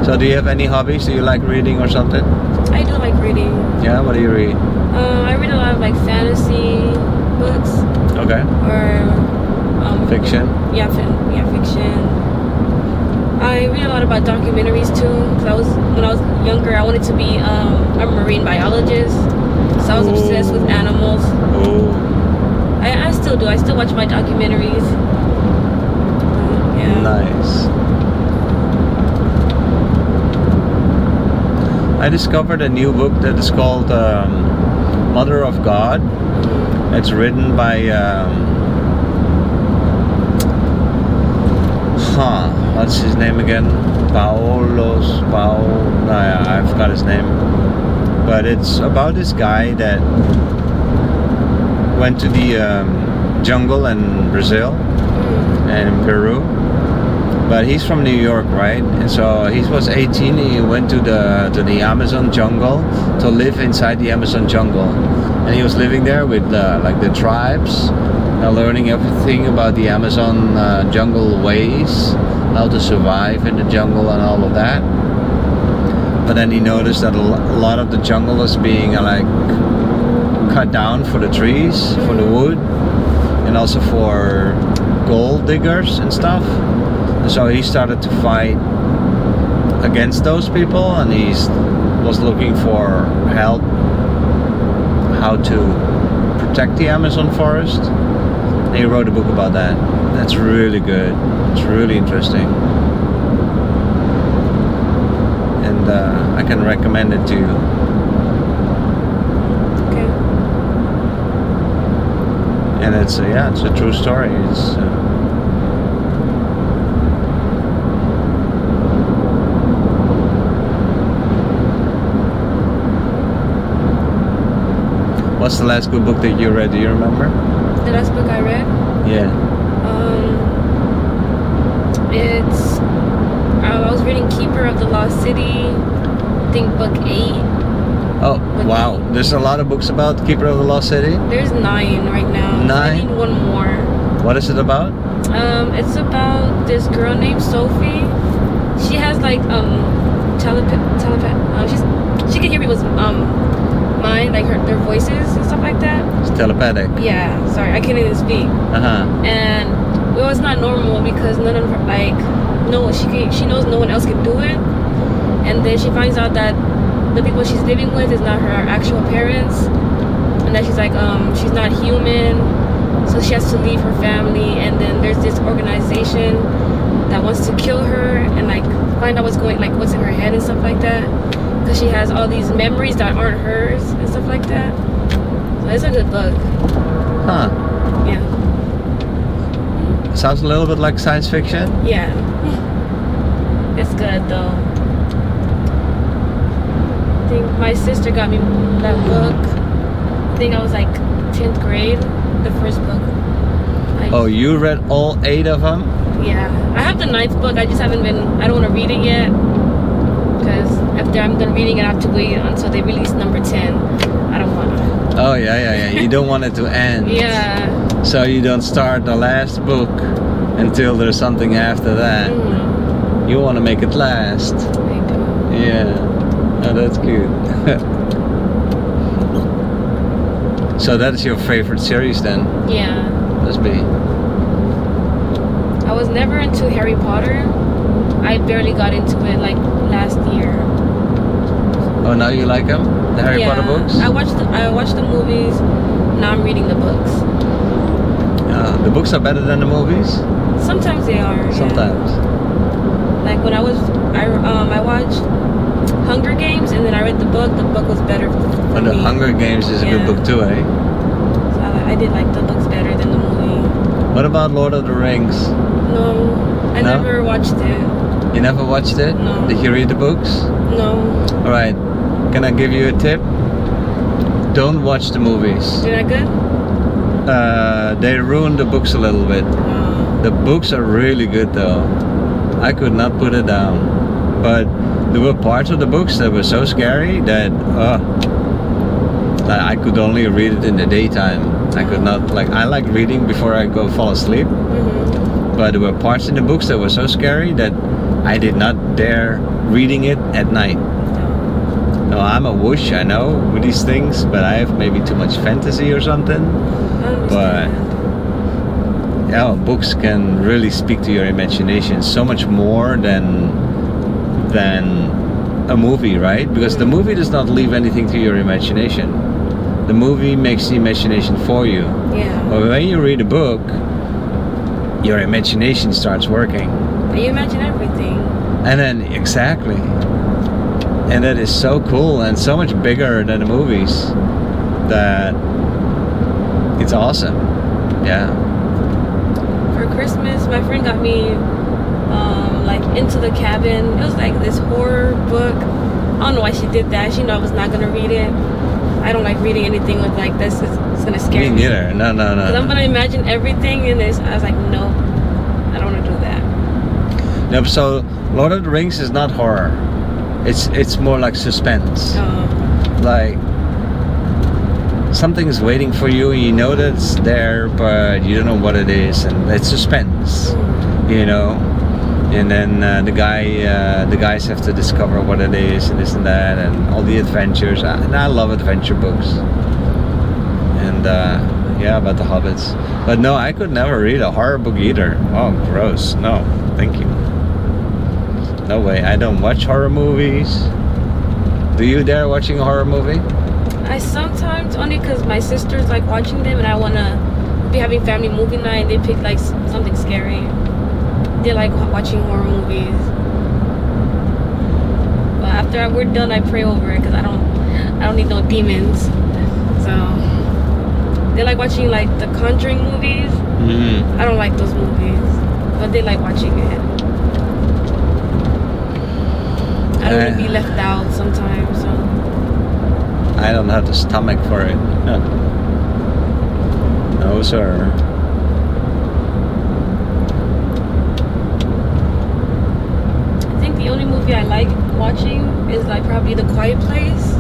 Speaker 1: So do you have any hobbies? Do you like reading or something?
Speaker 2: I do like reading.
Speaker 1: Yeah, what do you read?
Speaker 2: I read a lot of like fantasy books.
Speaker 1: Okay.
Speaker 2: Or
Speaker 1: fiction?
Speaker 2: Yeah, fiction. I read a lot about documentaries too, because when I was younger, I wanted to be a marine biologist, so I was obsessed with animals. I still do. I still watch my documentaries. Yeah.
Speaker 1: Nice. I discovered a new book that is called Mother of God. It's written by what's his name again? I forgot his name. But it's about this guy that went to the jungle in Brazil and in Peru. But he's from New York, right? And so he was 18. He went to the Amazon jungle to live inside the Amazon jungle, and he was living there with like the tribes, learning everything about the Amazon jungle ways, how to survive in the jungle and all of that. But then he noticed that a lot of the jungle was being like cut down for the trees, for the wood, and also for gold diggers and stuff. So he started to fight against those people, and he was looking for help how to protect the Amazon forest. And he wrote a book about that. That's really good. It's really interesting, and I can recommend it to you.
Speaker 2: Okay.
Speaker 1: And it's it's a true story. What's the last good book that you read? Do you remember?
Speaker 2: The last book I read?
Speaker 1: Yeah.
Speaker 2: I was reading Keeper of the Lost City, I think book 8.
Speaker 1: Oh, wow. There's a lot of books about Keeper of the Lost City?
Speaker 2: There's 9 right now.
Speaker 1: 9?
Speaker 2: I need one more.
Speaker 1: What is it about?
Speaker 2: It's about this girl named Sophie. She has like she can hear people's mind, like their voices and stuff like that.
Speaker 1: It's telepathic.
Speaker 2: Yeah, sorry, I can't even speak. And it was not normal because none of her, she knows no one else can do it. And then she finds out that the people she's living with is not her actual parents, and that she's like she's not human, so she has to leave her family. And then there's this organization that wants to kill her and like find out what's in her head and stuff like that, because she has all these memories that aren't hers and stuff like that. So it's a good book. Yeah.
Speaker 1: Sounds a little bit like science fiction.
Speaker 2: Yeah. It's good though. think my sister got me that book. I think I was like 10th grade, the first book.
Speaker 1: Oh, you read all 8 of them?
Speaker 2: Yeah, I have the 9th book. I just haven't been. I don't want to read it yet because after I'm done reading it, I have to wait until they release number 10. I don't want to.
Speaker 1: Oh yeah. You don't want it to end.
Speaker 2: Yeah.
Speaker 1: So you don't start the last book until there's something after that. You want to make it last.
Speaker 2: I do.
Speaker 1: Yeah. Oh, that's cute. So that is your favorite series then?
Speaker 2: Yeah.
Speaker 1: Must be.
Speaker 2: I was never into Harry Potter. I barely got into it like last year.
Speaker 1: Oh, now you like them? The Harry Potter books?
Speaker 2: I watched the movies. Now I'm reading the books.
Speaker 1: The books are better than the movies?
Speaker 2: Sometimes they are.
Speaker 1: Sometimes.
Speaker 2: Yeah. Like when I watched Hunger Games and then I read the book. The book was better for
Speaker 1: But
Speaker 2: me.
Speaker 1: the Hunger Games is a good book too, eh?
Speaker 2: So I did like the books better than the movie.
Speaker 1: What about Lord of the Rings?
Speaker 2: No, I
Speaker 1: No?
Speaker 2: never watched it.
Speaker 1: You never watched it?
Speaker 2: No.
Speaker 1: Did you read the books?
Speaker 2: No.
Speaker 1: Alright, can I give you a tip? Don't watch the movies.
Speaker 2: They're not good?
Speaker 1: They ruin the books a little bit. The books are really good though. I could not put it down. But there were parts of the books that were so scary that I could only read it in the daytime. I could not, like, I like reading before I go fall asleep. But there were parts in the books that were so scary that I did not dare reading it at night. No, I'm a whoosh, I know, with these things, but I have maybe too much fantasy or something. But yeah, books can really speak to your imagination so much more than a movie, right? Because the movie does not leave anything to your imagination. The movie makes the imagination for you.
Speaker 2: Yeah.
Speaker 1: But when you read a book, your imagination starts working.
Speaker 2: You imagine everything.
Speaker 1: And then, exactly. And that is so cool and so much bigger than the movies that it's awesome. Yeah.
Speaker 2: For Christmas, my friend got me like Into the Cabin. It was like this horror book. I don't know why she did that. She knew I was not gonna read it. I don't like reading anything with like this. It's gonna scare me.
Speaker 1: Me neither. No.
Speaker 2: Because I'm gonna imagine everything in this. I was like, no, I don't want to do that.
Speaker 1: No, so Lord of the Rings is not horror. It's more like suspense. Like something is waiting for you, and you know that it's there, but you don't know what it is, and it's suspense. You know, and then the guys have to discover what it is, and this and that, and all the adventures. And I love adventure books. And yeah, about the hobbits. But no, I could never read a horror book either. Oh, gross. No, thank you. No way. I don't watch horror movies. Do you dare watching a horror movie?
Speaker 2: I sometimes, only because my sisters like watching them, and I wanna be having family movie night. And they pick like something scary. They like watching horror movies. But after we're done, I pray over it because I don't need no demons. So they like watching like the Conjuring movies. I don't like those movies, but they like watching it. I don't want to be left out sometimes. So
Speaker 1: I don't have the stomach for it. No, sir.
Speaker 2: I think the only movie I like watching is like probably The Quiet Place.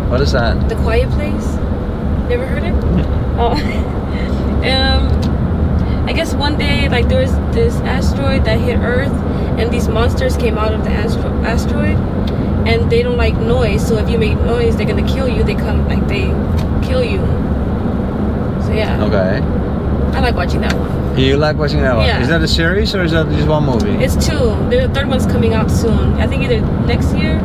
Speaker 1: What is that?
Speaker 2: The Quiet Place. Never heard it? Oh. I guess one day like there was this asteroid that hit Earth, and these monsters came out of the asteroid, and they don't like noise. So if you make noise, they're gonna kill you. They kill you. So yeah.
Speaker 1: Okay.
Speaker 2: I like watching that one.
Speaker 1: You like watching that one?
Speaker 2: Yeah.
Speaker 1: Is that a series or is that just one movie?
Speaker 2: It's 2. The third one's coming out soon. I think either next year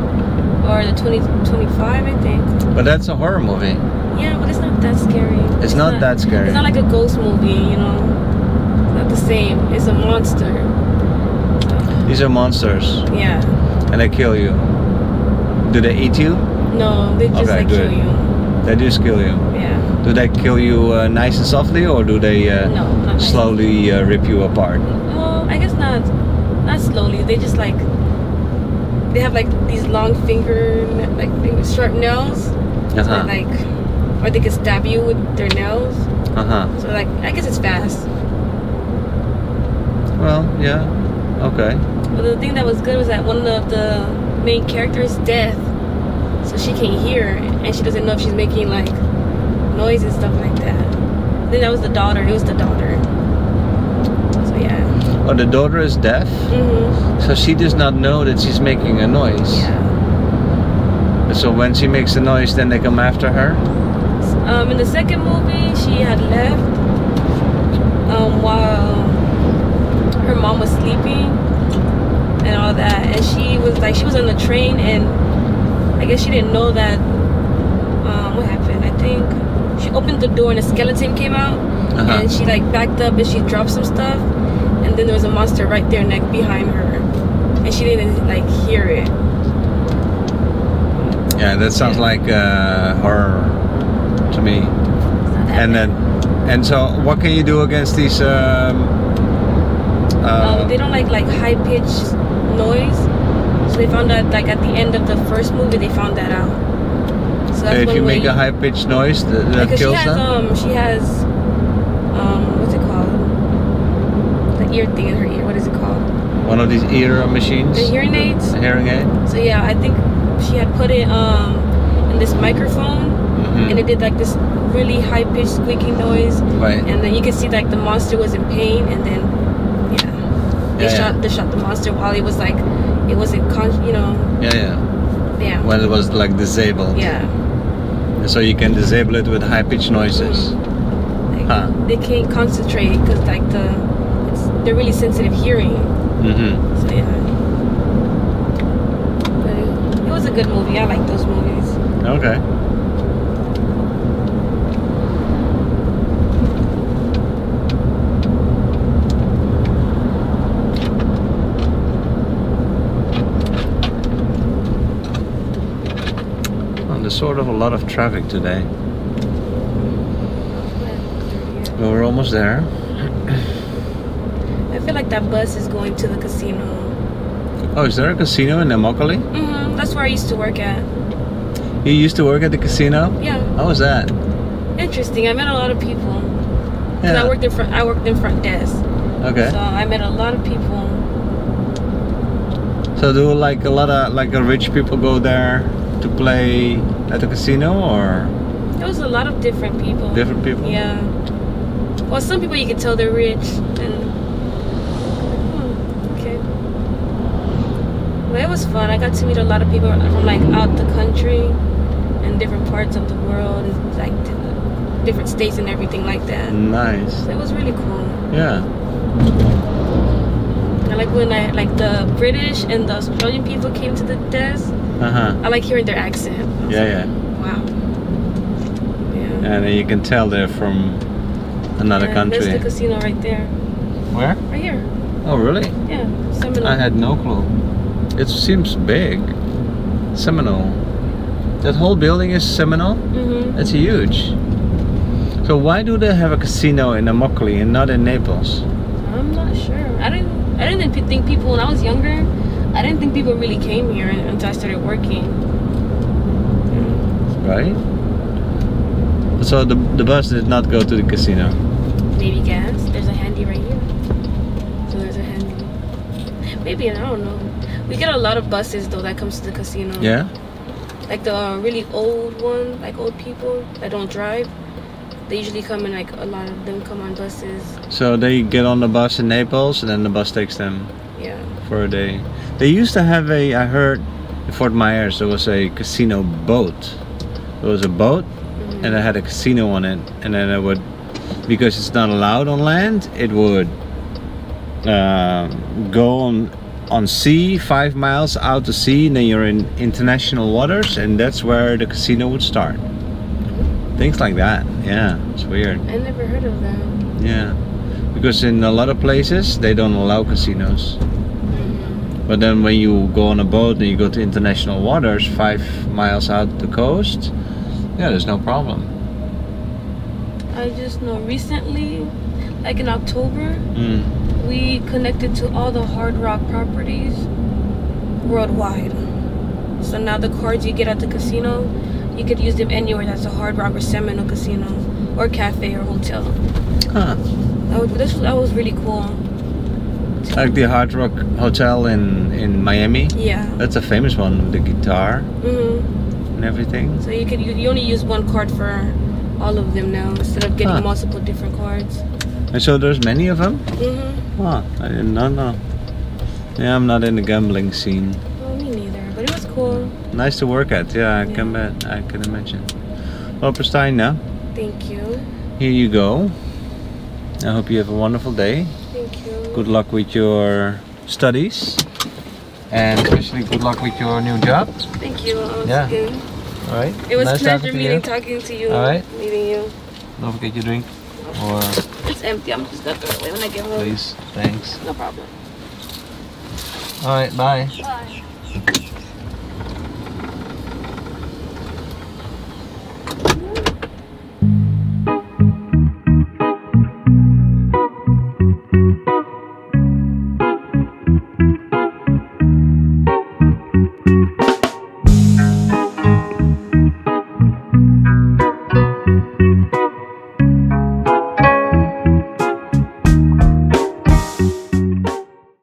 Speaker 2: or the 2025, I think.
Speaker 1: But that's a horror movie.
Speaker 2: Yeah, but it's not that scary.
Speaker 1: It's not that scary.
Speaker 2: It's not like a ghost movie, you know. It's not the same. It's a monster.
Speaker 1: These are monsters.
Speaker 2: Yeah.
Speaker 1: And they kill you. Do they eat you?
Speaker 2: No, they just
Speaker 1: Okay,
Speaker 2: like
Speaker 1: good.
Speaker 2: kill you.
Speaker 1: They just kill you.
Speaker 2: Yeah.
Speaker 1: Do they kill you nice and softly, or do they
Speaker 2: No, not nice.
Speaker 1: slowly rip you apart?
Speaker 2: Well, I guess not slowly. They they have like these long sharp nails. So like, or they can stab you with their nails. So like, I guess it's fast.
Speaker 1: Well, yeah, okay.
Speaker 2: But the thing that was good was that one of the main characters is deaf, so she can't hear, and she doesn't know if she's making like noise and stuff like that. I think that was the daughter. It was the daughter. So yeah.
Speaker 1: Oh, the daughter is deaf? So she does not know that she's making a noise?
Speaker 2: Yeah.
Speaker 1: So when she makes a noise, then they come after her?
Speaker 2: In the second movie, she had left while her mom was sleeping and all that. And she was on the train, and I guess she didn't know that, what happened? I think she opened the door and a skeleton came out, and she like backed up and she dropped some stuff, and then there was a monster right there behind her, and she didn't like hear it.
Speaker 1: Yeah, that sounds like horror to me. And so what can you do against these
Speaker 2: they don't like high-pitched noise, so they found out like at the end of the first movie they found that out. So that's
Speaker 1: if you make a high-pitched noise, that kills them?
Speaker 2: She has what's it called, the ear thing in her ear, what is it called?
Speaker 1: One of these ear machines?
Speaker 2: The hearing aids?
Speaker 1: A hearing aid?
Speaker 2: So yeah, I think she had put it in this microphone, and it did like this really high-pitched squeaking noise,
Speaker 1: right?
Speaker 2: And then you can see like the monster was in pain, and then they shot the monster while it was like, it wasn't
Speaker 1: yeah, when it was like disabled. So you can disable it with high-pitched noises.
Speaker 2: They can't concentrate because like they're really sensitive hearing. So yeah, but it was a good movie. I like those movies.
Speaker 1: Okay. There's sort of a lot of traffic today. Well, we're almost there.
Speaker 2: I feel like that bus is going to the casino.
Speaker 1: Oh, is there a casino in Immokalee?
Speaker 2: That's where I used to work at.
Speaker 1: You used to work at the casino?
Speaker 2: Yeah.
Speaker 1: How was that?
Speaker 2: Interesting. I met a lot of people.
Speaker 1: Yeah.
Speaker 2: I worked in front desk.
Speaker 1: Okay.
Speaker 2: So I met a lot of people.
Speaker 1: So do like a lot of rich people go there to play at the casino, or?
Speaker 2: There was a lot of different people.
Speaker 1: Different people?
Speaker 2: Yeah. Well, some people you can tell they're rich, and okay. But it was fun. I got to meet a lot of people from like out the country and different parts of the world, and like different states and everything like that.
Speaker 1: Nice.
Speaker 2: So it was really cool.
Speaker 1: Yeah.
Speaker 2: I like when the British and the Australian people came to the desk. I like hearing their accent.
Speaker 1: Yeah.
Speaker 2: Wow. Yeah.
Speaker 1: And you can tell they're from another country.
Speaker 2: There's the casino right there.
Speaker 1: Where?
Speaker 2: Right here.
Speaker 1: Oh, really?
Speaker 2: Yeah. Seminole.
Speaker 1: I had no clue. It seems big. Seminole. That whole building is Seminole? That's huge. So why do they have a casino in Immokalee and not in Naples?
Speaker 2: I'm not sure. I didn't think people, when I was younger, I didn't think people really came here until I started working.
Speaker 1: Right? So the bus did not go to the casino?
Speaker 2: Maybe gas. There's a handy right here. So there's a handy. Maybe, I don't know. We get a lot of buses though that comes to the casino.
Speaker 1: Yeah?
Speaker 2: Like the really old one, like old people that don't drive. They usually come in, like a lot of them come on buses.
Speaker 1: So they get on the bus in Naples and then the bus takes them for a day. They used to have I heard in Fort Myers there was a casino boat. There was a boat and it had a casino on it, and then it would, because it's not allowed on land, it would go on sea 5 miles out to sea, and then you're in international waters, and that's where the casino would start. Things like that. Yeah, it's weird.
Speaker 2: I never heard of that.
Speaker 1: Yeah, because in a lot of places they don't allow casinos. But then when you go on a boat and you go to international waters 5 miles out the coast, yeah, there's no problem.
Speaker 2: I just know recently, like in October, we connected to all the Hard Rock properties. worldwide. So now the cards you get at the casino, you could use them anywhere that's a Hard Rock or Seminole casino or cafe or hotel.
Speaker 1: Huh.
Speaker 2: That was really cool.
Speaker 1: Like the Hard Rock Hotel in Miami.
Speaker 2: Yeah.
Speaker 1: That's a famous one. The guitar and everything.
Speaker 2: So you only use one card for all of them now instead of getting multiple different cards.
Speaker 1: And so there's many of them? Huh, I did not know. Yeah, I'm not in the gambling scene.
Speaker 2: Well, me neither, but it was cool.
Speaker 1: Nice to work at, yeah, I can imagine. Well, Prestaina,
Speaker 2: thank you.
Speaker 1: Here you go. I hope you have a wonderful day.
Speaker 2: Thank you.
Speaker 1: Good luck with your studies. And especially good luck with your new job.
Speaker 2: Thank you.
Speaker 1: Yeah.
Speaker 2: Good.
Speaker 1: Alright.
Speaker 2: It was
Speaker 1: nice
Speaker 2: a pleasure talking to you.
Speaker 1: Alright.
Speaker 2: Meeting you.
Speaker 1: Don't forget your drink. Or
Speaker 2: it's empty. I'm just gonna throw it away when I get home.
Speaker 1: Please. Thanks.
Speaker 2: No problem.
Speaker 1: Alright, bye.
Speaker 2: Bye.